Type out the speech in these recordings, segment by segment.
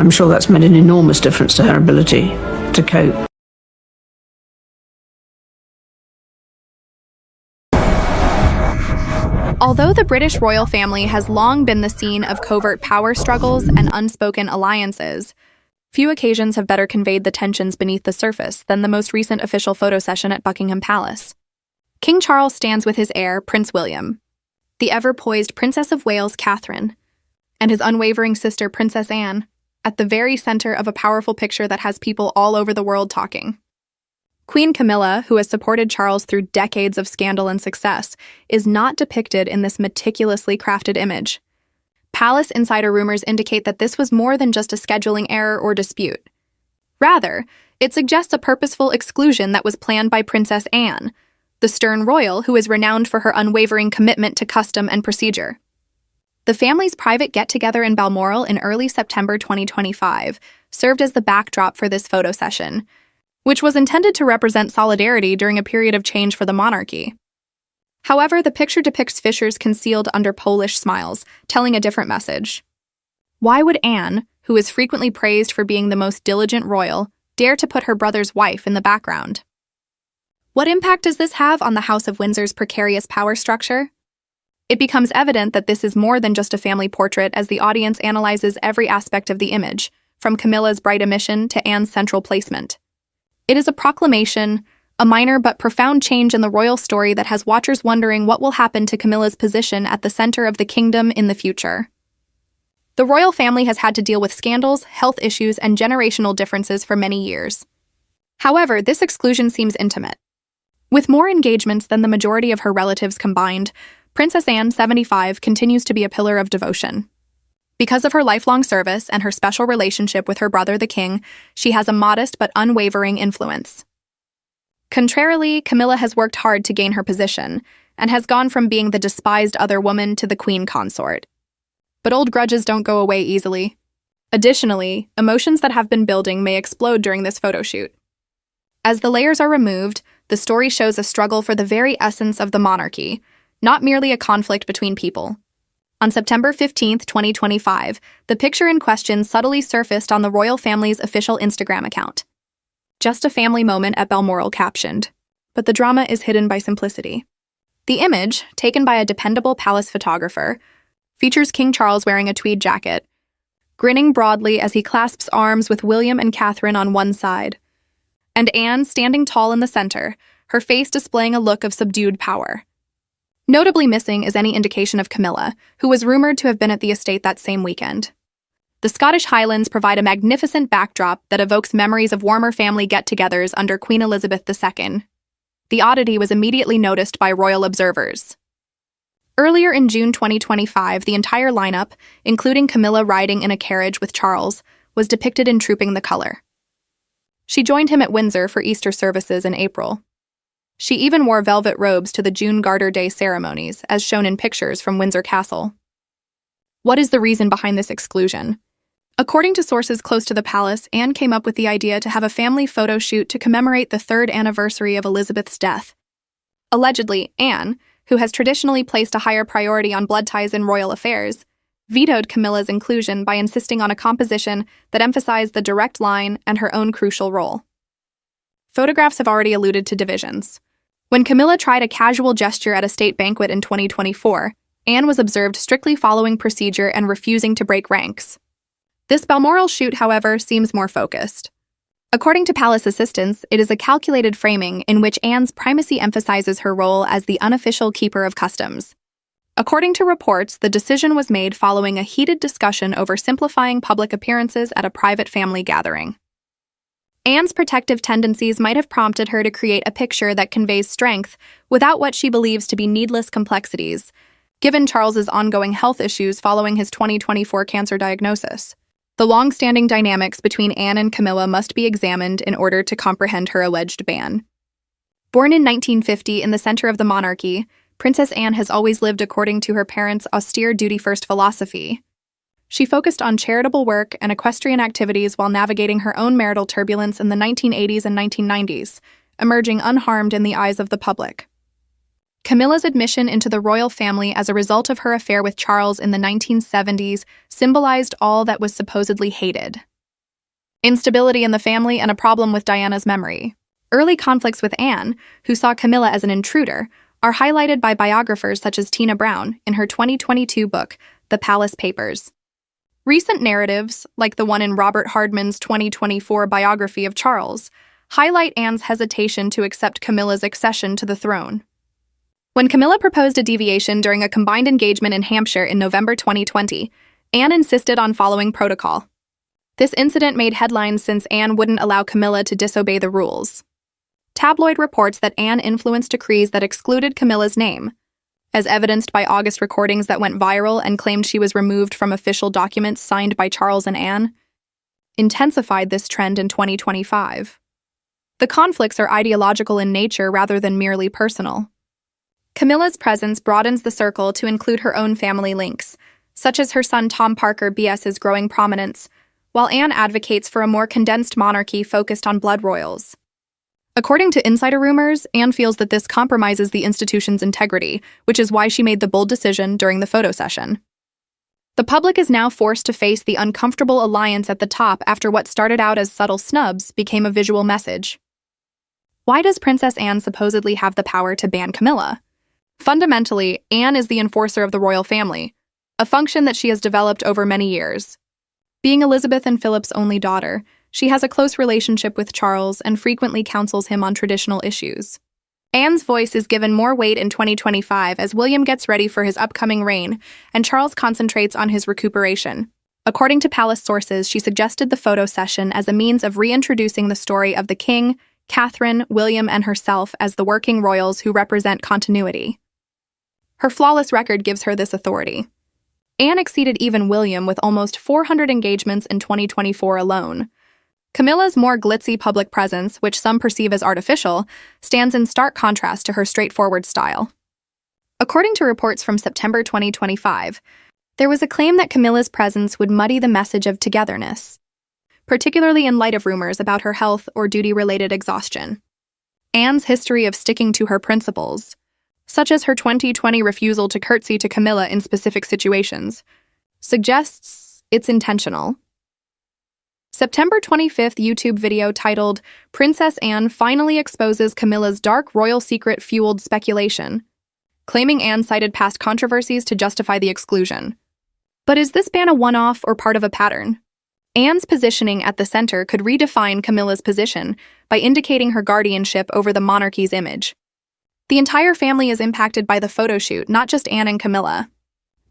I'm sure that's made an enormous difference to her ability to cope. Although the British royal family has long been the scene of covert power struggles and unspoken alliances, few occasions have better conveyed the tensions beneath the surface than the most recent official photo session at Buckingham Palace. King Charles stands with his heir, Prince William, the ever-poised Princess of Wales, Catherine, and his unwavering sister, Princess Anne, at the very center of a powerful picture that has people all over the world talking. Queen Camilla, who has supported Charles through decades of scandal and success, is not depicted in this meticulously crafted image. Palace insider rumors indicate that this was more than just a scheduling error or dispute. Rather, it suggests a purposeful exclusion that was planned by Princess Anne, the stern royal who is renowned for her unwavering commitment to custom and procedure. The family's private get-together in Balmoral in early September 2025 served as the backdrop for this photo session, which was intended to represent solidarity during a period of change for the monarchy. However, the picture depicts fissures concealed under Polish smiles, telling a different message. Why would Anne, who is frequently praised for being the most diligent royal, dare to put her brother's wife in the background? What impact does this have on the House of Windsor's precarious power structure? It becomes evident that this is more than just a family portrait as the audience analyzes every aspect of the image, from Camilla's bright emission to Anne's central placement. It is a proclamation, a minor but profound change in the royal story that has watchers wondering what will happen to Camilla's position at the center of the kingdom in the future. The royal family has had to deal with scandals, health issues, and generational differences for many years. However, this exclusion seems intimate. With more engagements than the majority of her relatives combined, Princess Anne, 75, continues to be a pillar of devotion. Because of her lifelong service and her special relationship with her brother the king, she has a modest but unwavering influence. Contrarily, Camilla has worked hard to gain her position, and has gone from being the despised other woman to the queen consort. But old grudges don't go away easily. Additionally, emotions that have been building may explode during this photo shoot. As the layers are removed, the story shows a struggle for the very essence of the monarchy, not merely a conflict between people. On September 15, 2025, the picture in question subtly surfaced on the royal family's official Instagram account. Just a family moment at Balmoral captioned, but the drama is hidden by simplicity. The image, taken by a dependable palace photographer, features King Charles wearing a tweed jacket, grinning broadly as he clasps arms with William and Catherine on one side, and Anne standing tall in the center, her face displaying a look of subdued power. Notably missing is any indication of Camilla, who was rumored to have been at the estate that same weekend. The Scottish Highlands provide a magnificent backdrop that evokes memories of warmer family get-togethers under Queen Elizabeth II. The oddity was immediately noticed by royal observers. Earlier in June 2025, the entire lineup, including Camilla riding in a carriage with Charles, was depicted in Trooping the Colour. She joined him at Windsor for Easter services in April. She even wore velvet robes to the June Garter Day ceremonies, as shown in pictures from Windsor Castle. What is the reason behind this exclusion? According to sources close to the palace, Anne came up with the idea to have a family photo shoot to commemorate the 3rd anniversary of Elizabeth's death. Allegedly, Anne, who has traditionally placed a higher priority on blood ties in royal affairs, vetoed Camilla's inclusion by insisting on a composition that emphasized the direct line and her own crucial role. Photographs have already alluded to divisions. When Camilla tried a casual gesture at a state banquet in 2024, Anne was observed strictly following procedure and refusing to break ranks. This Balmoral shoot, however, seems more focused. According to palace assistants, it is a calculated framing in which Anne's primacy emphasizes her role as the unofficial keeper of customs. According to reports, the decision was made following a heated discussion over simplifying public appearances at a private family gathering. Anne's protective tendencies might have prompted her to create a picture that conveys strength without what she believes to be needless complexities, given Charles's ongoing health issues following his 2024 cancer diagnosis. The long-standing dynamics between Anne and Camilla must be examined in order to comprehend her alleged ban. Born in 1950 in the center of the monarchy, Princess Anne has always lived according to her parents' austere duty-first philosophy. She focused on charitable work and equestrian activities while navigating her own marital turbulence in the 1980s and 1990s, emerging unharmed in the eyes of the public. Camilla's admission into the royal family as a result of her affair with Charles in the 1970s symbolized all that was supposedly hated. instability in the family, and a problem with Diana's memory. Early conflicts with Anne, who saw Camilla as an intruder, are highlighted by biographers such as Tina Brown in her 2022 book, The Palace Papers. Recent narratives, like the one in Robert Hardman's 2024 biography of Charles, highlight Anne's hesitation to accept Camilla's accession to the throne. When Camilla proposed a deviation during a combined engagement in Hampshire in November 2020, Anne insisted on following protocol. This incident made headlines since Anne wouldn't allow Camilla to disobey the rules. Tabloid reports that Anne influenced decrees that excluded Camilla's name, as evidenced by August recordings that went viral and claimed she was removed from official documents signed by Charles and Anne, intensified this trend in 2025. The conflicts are ideological in nature rather than merely personal. Camilla's presence broadens the circle to include her own family links, such as her son Tom Parker BS's growing prominence, while Anne advocates for a more condensed monarchy focused on blood royals. According to insider rumors, Anne feels that this compromises the institution's integrity, which is why she made the bold decision during the photo session. The public is now forced to face the uncomfortable alliance at the top after what started out as subtle snubs became a visual message. Why does Princess Anne supposedly have the power to ban Camilla? Fundamentally, Anne is the enforcer of the royal family, a function that she has developed over many years. Being Elizabeth and Philip's only daughter, she has a close relationship with Charles and frequently counsels him on traditional issues. Anne's voice is given more weight in 2025 as William gets ready for his upcoming reign, and Charles concentrates on his recuperation. According to palace sources, she suggested the photo session as a means of reintroducing the story of the king, Catherine, William, and herself as the working royals who represent continuity. Her flawless record gives her this authority. Anne exceeded even William with almost 400 engagements in 2024 alone. Camilla's more glitzy public presence, which some perceive as artificial, stands in stark contrast to her straightforward style. According to reports from September 2025, there was a claim that Camilla's presence would muddy the message of togetherness, particularly in light of rumors about her health or duty-related exhaustion. Anne's history of sticking to her principles, such as her 2020 refusal to curtsy to Camilla in specific situations, suggests it's intentional. September 25th YouTube video titled, "Princess Anne Finally Exposes Camilla's Dark Royal Secret Fueled Speculation," claiming Anne cited past controversies to justify the exclusion. But is this ban a one-off or part of a pattern? Anne's positioning at the center could redefine Camilla's position by indicating her guardianship over the monarchy's image. The entire family is impacted by the photoshoot, not just Anne and Camilla.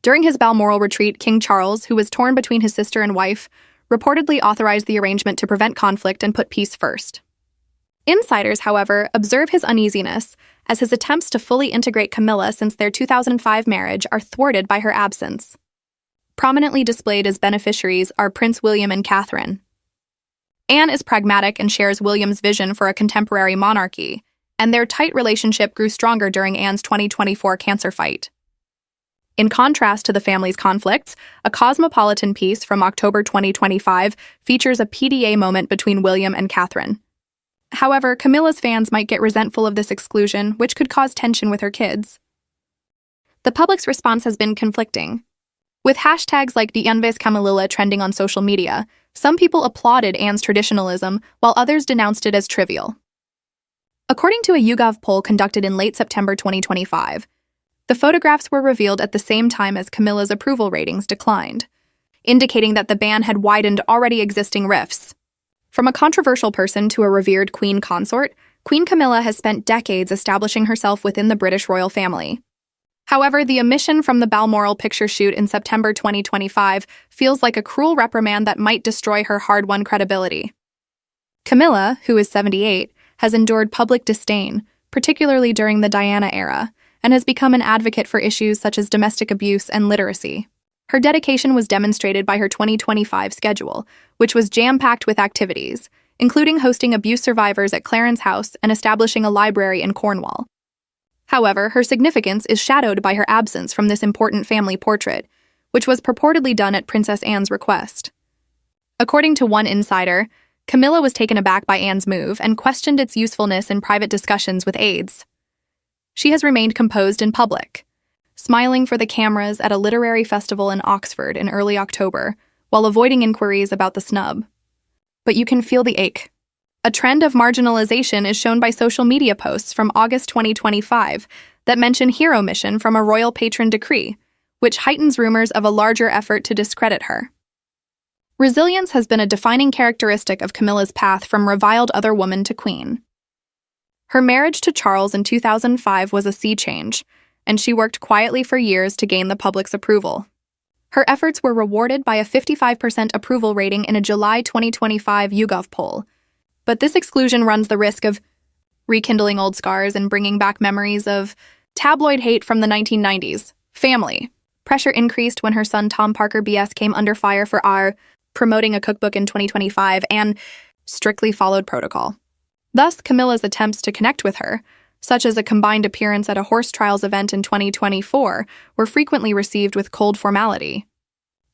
During his Balmoral retreat, King Charles, who was torn between his sister and wife, reportedly authorized the arrangement to prevent conflict and put peace first. Insiders, however, observe his uneasiness, as his attempts to fully integrate Camilla since their 2005 marriage are thwarted by her absence. Prominently displayed as beneficiaries are Prince William and Catherine. Anne is pragmatic and shares William's vision for a contemporary monarchy, and their tight relationship grew stronger during Anne's 2024 cancer fight. In contrast to the family's conflicts, a Cosmopolitan piece from October 2025 features a PDA moment between William and Catherine. However, Camilla's fans might get resentful of this exclusion, which could cause tension with her kids. The public's response has been conflicting. With hashtags like the Unves Camilla trending on social media, some people applauded Anne's traditionalism, while others denounced it as trivial. According to a YouGov poll conducted in late September 2025, the photographs were revealed at the same time as Camilla's approval ratings declined, indicating that the ban had widened already existing rifts. From a controversial person to a revered queen consort, Queen Camilla has spent decades establishing herself within the British royal family. However, the omission from the Balmoral picture shoot in September 2025 feels like a cruel reprimand that might destroy her hard-won credibility. Camilla, who is 78, has endured public disdain, particularly during the Diana era, and has become an advocate for issues such as domestic abuse and literacy. Her dedication was demonstrated by her 2025 schedule, which was jam-packed with activities, including hosting abuse survivors at Clarence House and establishing a library in Cornwall. However, her significance is shadowed by her absence from this important family portrait, which was purportedly done at Princess Anne's request. According to one insider, Camilla was taken aback by Anne's move and questioned its usefulness in private discussions with aides. She has remained composed in public, smiling for the cameras at a literary festival in Oxford in early October, while avoiding inquiries about the snub. but you can feel the ache. A trend of marginalization is shown by social media posts from August 2025 that mention hero mission from a royal patron decree, which heightens rumors of a larger effort to discredit her. Resilience has been a defining characteristic of Camilla's path from reviled other woman to queen. Her marriage to Charles in 2005 was a sea change, and she worked quietly for years to gain the public's approval. Her efforts were rewarded by a 55% approval rating in a July 2025 YouGov poll, but this exclusion runs the risk of rekindling old scars and bringing back memories of tabloid hate from the 1990s. Family. Pressure increased when her son Tom Parker BS came under fire for promoting a cookbook in 2025 and strictly followed protocol. Thus, Camilla's attempts to connect with her, such as a combined appearance at a horse trials event in 2024, were frequently received with cold formality.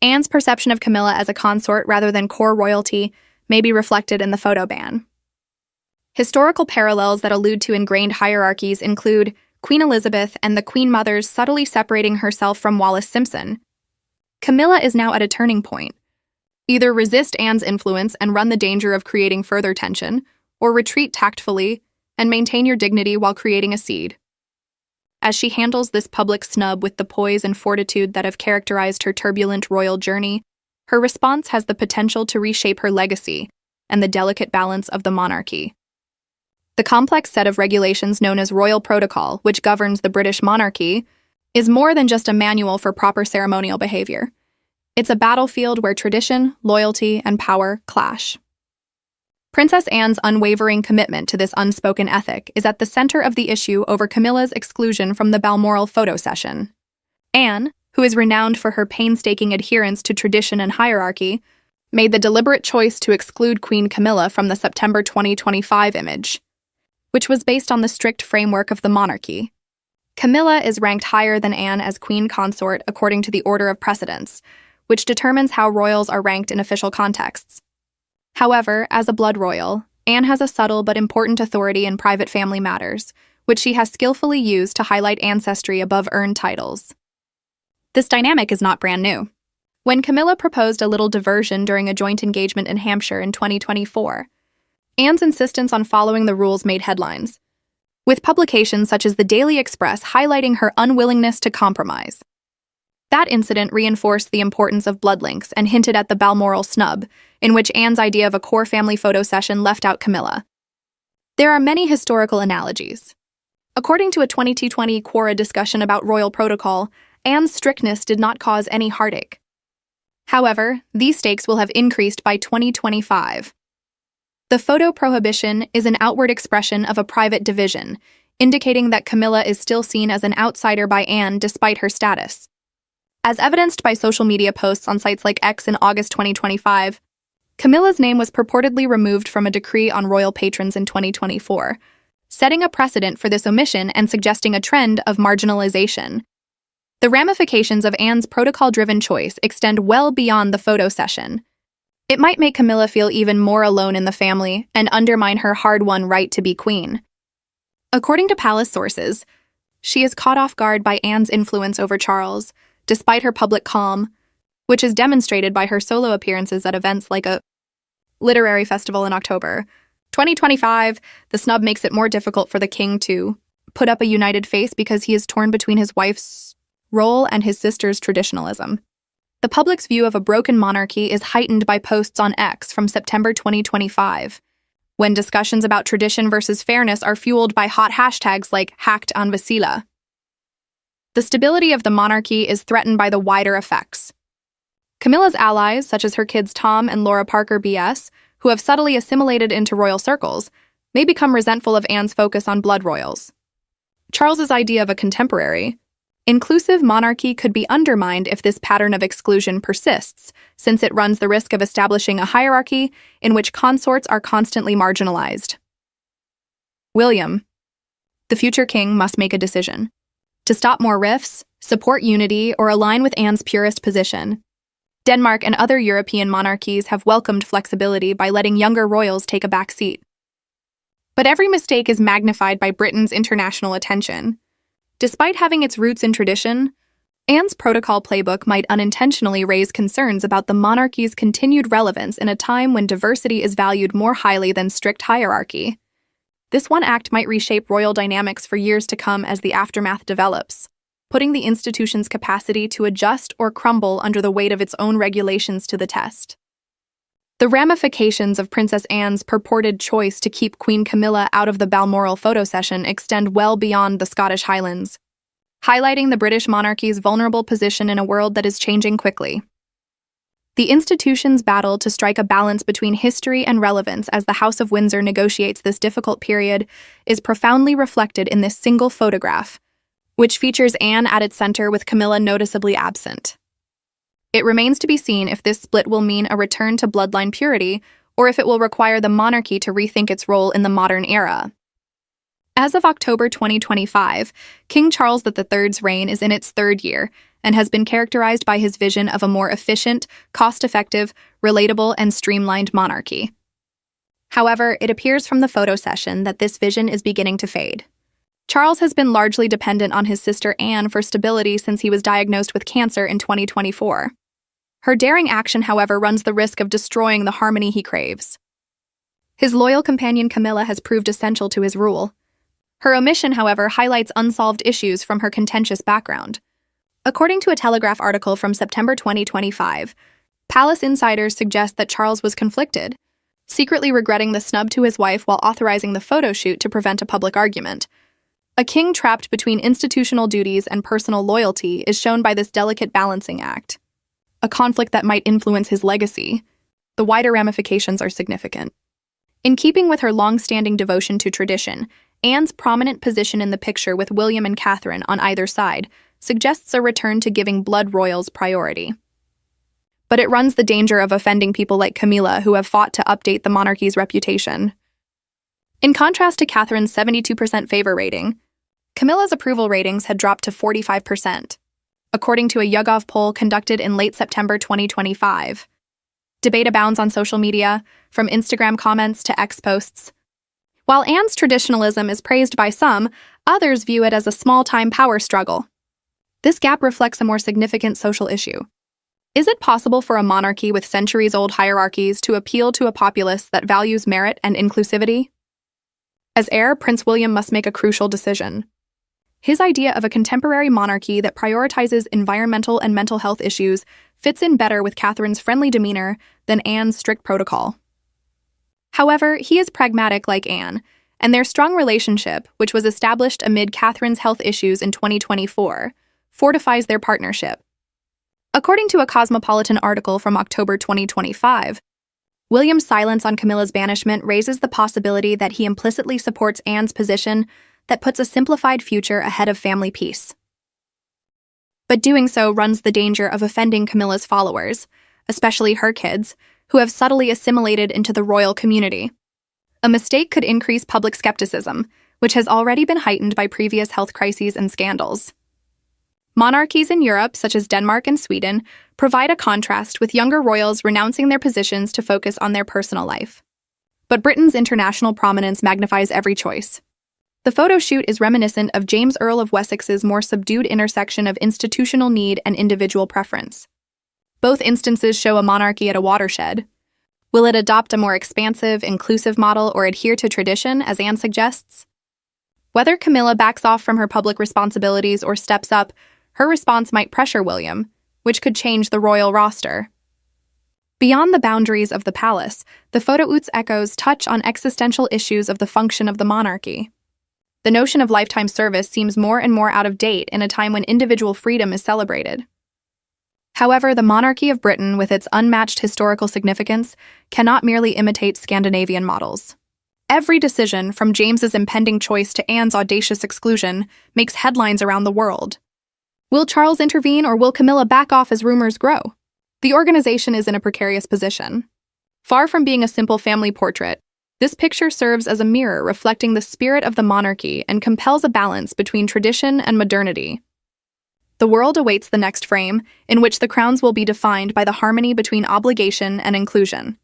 Anne's perception of Camilla as a consort rather than core royalty may be reflected in the photo ban. Historical parallels that allude to ingrained hierarchies include Queen Elizabeth and the Queen Mother's subtly separating herself from Wallis Simpson. Camilla is now at a turning point. Either resist Anne's influence and run the danger of creating further tension, or retreat tactfully and maintain your dignity while creating a seed. As she handles this public snub with the poise and fortitude that have characterized her turbulent royal journey, her response has the potential to reshape her legacy and the delicate balance of the monarchy. The complex set of regulations known as royal protocol, which governs the British monarchy, is more than just a manual for proper ceremonial behavior. It's a battlefield where tradition, loyalty, and power clash. Princess Anne's unwavering commitment to this unspoken ethic is at the center of the issue over Camilla's exclusion from the Balmoral photo session. Anne, who is renowned for her painstaking adherence to tradition and hierarchy, made the deliberate choice to exclude Queen Camilla from the September 2025 image, which was based on the strict framework of the monarchy. Camilla is ranked higher than Anne as queen consort according to the order of precedence, which determines how royals are ranked in official contexts. However, as a blood royal, Anne has a subtle but important authority in private family matters, which she has skillfully used to highlight ancestry above earned titles. This dynamic is not brand new. When Camilla proposed a little diversion during a joint engagement in Hampshire in 2024, Anne's insistence on following the rules made headlines, with publications such as the Daily Express highlighting her unwillingness to compromise. That incident reinforced the importance of blood links and hinted at the Balmoral snub, in which Anne's idea of a core family photo session left out Camilla. There are many historical analogies. According to a 2020 Quora discussion about royal protocol, Anne's strictness did not cause any heartache. However, these stakes will have increased by 2025. The photo prohibition is an outward expression of a private division, indicating that Camilla is still seen as an outsider by Anne despite her status. As evidenced by social media posts on sites like X in August 2025, Camilla's name was purportedly removed from a decree on royal patrons in 2024, setting a precedent for this omission and suggesting a trend of marginalization. The ramifications of Anne's protocol-driven choice extend well beyond the photo session. It might make Camilla feel even more alone in the family and undermine her hard-won right to be queen. According to palace sources, she is caught off guard by Anne's influence over Charles, despite her public calm, which is demonstrated by her solo appearances at events like a literary festival in October 2025. The snub makes it more difficult for the king to put up a united face because he is torn between his wife's role and his sister's traditionalism. The public's view of a broken monarchy is heightened by posts on X from September 2025, when discussions about tradition versus fairness are fueled by hot hashtags like hacked on Vasila. The stability of the monarchy is threatened by the wider effects. Camilla's allies, such as her kids Tom and Laura Parker BS, who have subtly assimilated into royal circles, may become resentful of Anne's focus on blood royals. Charles's idea of a contemporary, inclusive monarchy could be undermined if this pattern of exclusion persists, since it runs the risk of establishing a hierarchy in which consorts are constantly marginalized. William, the future king, must make a decision. To stop more rifts, support unity, or align with Anne's purist position. Denmark and other European monarchies have welcomed flexibility by letting younger royals take a back seat. But every mistake is magnified by Britain's international attention. Despite having its roots in tradition, Anne's protocol playbook might unintentionally raise concerns about the monarchy's continued relevance in a time when diversity is valued more highly than strict hierarchy. This one act might reshape royal dynamics for years to come as the aftermath develops, putting the institution's capacity to adjust or crumble under the weight of its own regulations to the test. The ramifications of Princess Anne's purported choice to keep Queen Camilla out of the Balmoral photo session extend well beyond the Scottish Highlands, highlighting the British monarchy's vulnerable position in a world that is changing quickly. The institution's battle to strike a balance between history and relevance as the House of Windsor negotiates this difficult period is profoundly reflected in this single photograph, which features Anne at its center with Camilla noticeably absent. It remains to be seen if this split will mean a return to bloodline purity or if it will require the monarchy to rethink its role in the modern era. As of October 2025, King Charles III's reign is in its third year and has been characterized by his vision of a more efficient, cost-effective, relatable, and streamlined monarchy. However, it appears from the photo session that this vision is beginning to fade. Charles has been largely dependent on his sister Anne for stability since he was diagnosed with cancer in 2024. Her daring action, however, runs the risk of destroying the harmony he craves. His loyal companion Camilla has proved essential to his rule. Her omission, however, highlights unsolved issues from her contentious background. According to a Telegraph article from September 2025, palace insiders suggest that Charles was conflicted, secretly regretting the snub to his wife while authorizing the photo shoot to prevent a public argument. A king trapped between institutional duties and personal loyalty is shown by this delicate balancing act, a conflict that might influence his legacy. The wider ramifications are significant. In keeping with her long-standing devotion to tradition, Anne's prominent position in the picture with William and Catherine on either side suggests a return to giving blood royals priority. But it runs the danger of offending people like Camilla who have fought to update the monarchy's reputation. In contrast to Catherine's 72% favor rating, Camilla's approval ratings had dropped to 45%, according to a YouGov poll conducted in late September 2025. Debate abounds on social media, from Instagram comments to X posts. While Anne's traditionalism is praised by some, others view it as a small-time power struggle. This gap reflects a more significant social issue. Is it possible for a monarchy with centuries-old hierarchies to appeal to a populace that values merit and inclusivity? As heir, Prince William must make a crucial decision. His idea of a contemporary monarchy that prioritizes environmental and mental health issues fits in better with Catherine's friendly demeanor than Anne's strict protocol. However, he is pragmatic like Anne, and their strong relationship, which was established amid Catherine's health issues in 2024, fortifies their partnership. According to a Cosmopolitan article from October 2025, William's silence on Camilla's banishment raises the possibility that he implicitly supports Anne's position that puts a simplified future ahead of family peace. But doing so runs the danger of offending Camilla's followers, especially her kids, who have subtly assimilated into the royal community. A mistake could increase public skepticism, which has already been heightened by previous health crises and scandals. Monarchies in Europe, such as Denmark and Sweden, provide a contrast with younger royals renouncing their positions to focus on their personal life. But Britain's international prominence magnifies every choice. The photo shoot is reminiscent of James Earl of Wessex's more subdued intersection of institutional need and individual preference. Both instances show a monarchy at a watershed. Will it adopt a more expansive, inclusive model or adhere to tradition, as Anne suggests? Whether Camilla backs off from her public responsibilities or steps up, her response might pressure William, which could change the royal roster. Beyond the boundaries of the palace, the photo's echoes touch on existential issues of the function of the monarchy. The notion of lifetime service seems more and more out of date in a time when individual freedom is celebrated. However, the monarchy of Britain, with its unmatched historical significance, cannot merely imitate Scandinavian models. Every decision, from James's impending choice to Anne's audacious exclusion, makes headlines around the world. Will Charles intervene or will Camilla back off as rumors grow? The organization is in a precarious position. Far from being a simple family portrait, this picture serves as a mirror reflecting the spirit of the monarchy and compels a balance between tradition and modernity. The world awaits the next frame, in which the crowns will be defined by the harmony between obligation and inclusion.